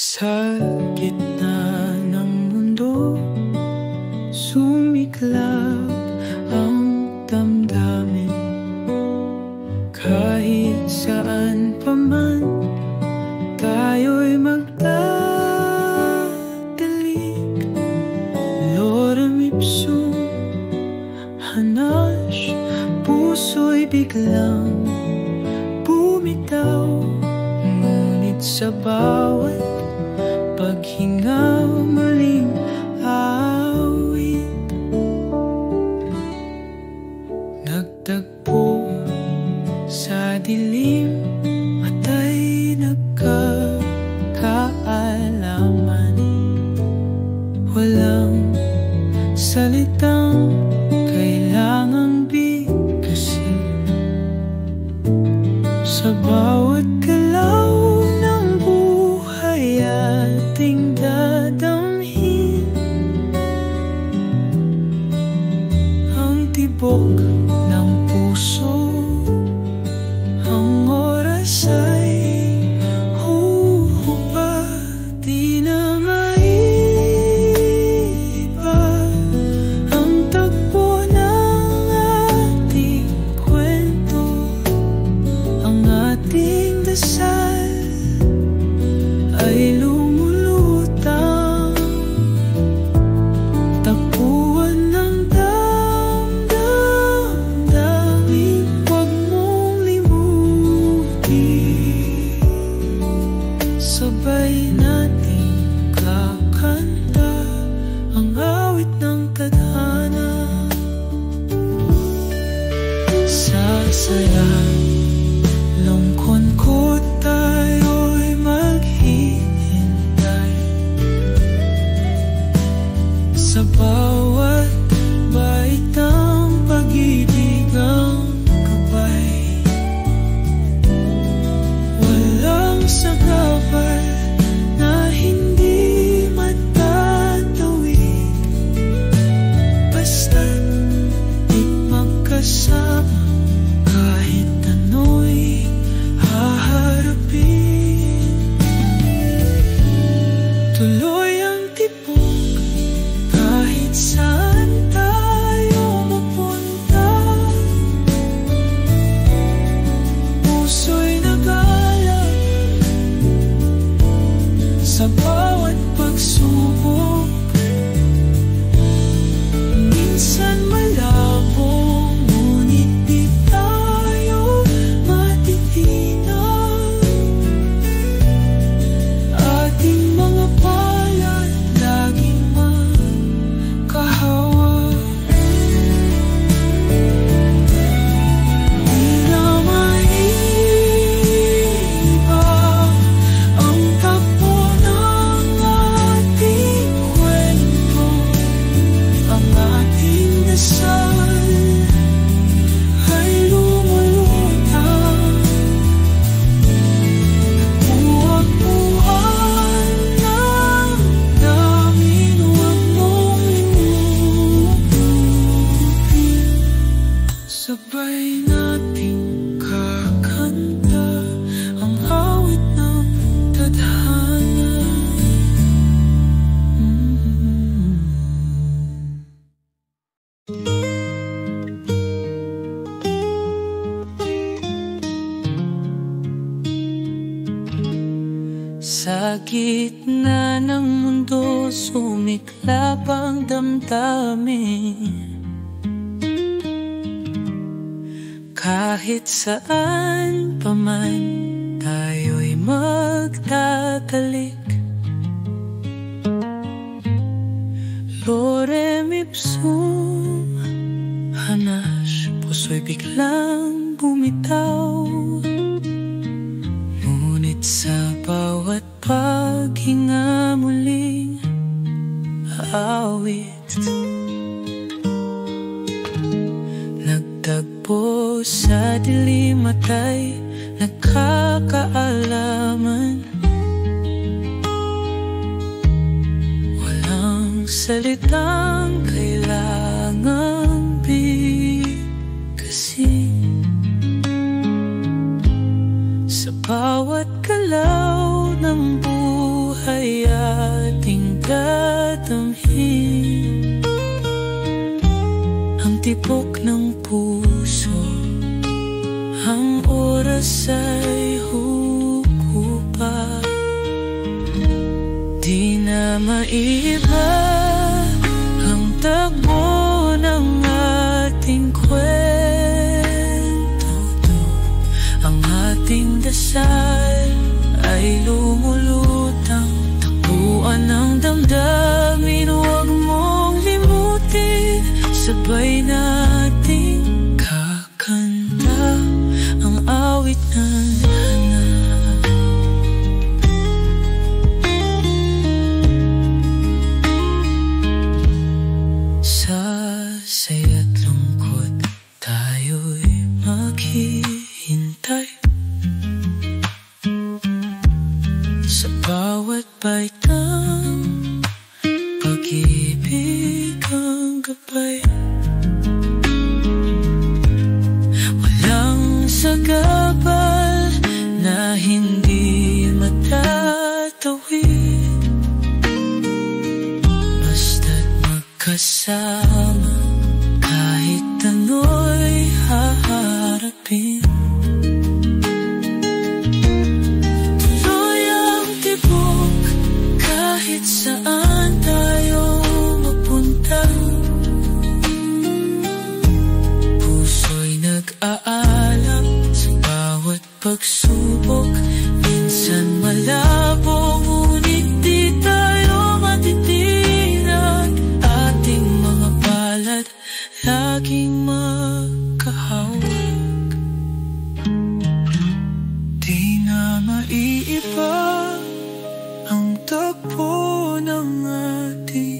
Sa gitna ng mundo, sumiklab ang damdamin. Kahit saan pa man tayo'y magdadalik. Lorem ipsum, hanash, puso'y biglang bumitaw. Ngunit sa bawat paghinga muling awit, nagtagpo sa dilim atay nagkakaalaman. Walang salitang kailangang bigkasin. Sa bawat galaw ng buhay ating dadamhin ang tibok ng puso. Ang oras ay huhubad, di na maiba ang tagpo ng ating kwento. Ang ating dasal ay lumulutang, tapuan ng damdamin. Huwag mong limutin, sabay nating kakanta ang awit ng tadhana. Sa saya lungkot ko tayo'y maghihintay. Sa bawat baitang pag-ibig ang gabay. Walang sagabal na hindi matatawid, basta't di magkasama. Kahit ano'y haharapin, tuloy ang tibok kahit saan tayo mapunta. Puso'y nag-alab sa bawat pagsubok. Minsan malabo, ngunit di tayo matitinag. Ating mga palad laging makahawak. Di na maiba ang tagpo ng ating kwento. Ang ating dasal ay lumulutang, buwag-buwan ng namin. Huwag mong limutin, sabay nating kakanta ang awit ng tadhana. Sa gitna ng mundo, sumiklab ang damdamin. Kahit saan pa man tayo'y magtatalik. Lorem ipsum, hanash, puso'y biglang bumitaw. Ngunit sa bawat paghinga muling awit, nagtagpo sa dilim atay nagkakaalaman. Walang salitang kailangang bigkasin. Sa bawat galaw ng buhay ay ating dadamhin. Ang tibok ng puso, ang oras ay hukupa. Di na maiba ang tagbo ng ating kwento. Ang ating dasal ay lumulutang. Takbuhan ng damdamin, huwag mong limutin. Sabay nating kakanta ang awit ng hanap. Sa saya't lungkot tayo'y maghihintay. Sa bawat baitang pag-ibig ang gabay. Walang sagabal na hindi matatawid, basta't magkasama kahit ano'y haharapin. Kahit saan tayo mapunta, puso'y nag-aalap sa bawat pagsubok. Minsan malabo, ngunit di tayo matitinag. Ating mga palad laging magkahawag. Di na maiiba ang takbo ng ating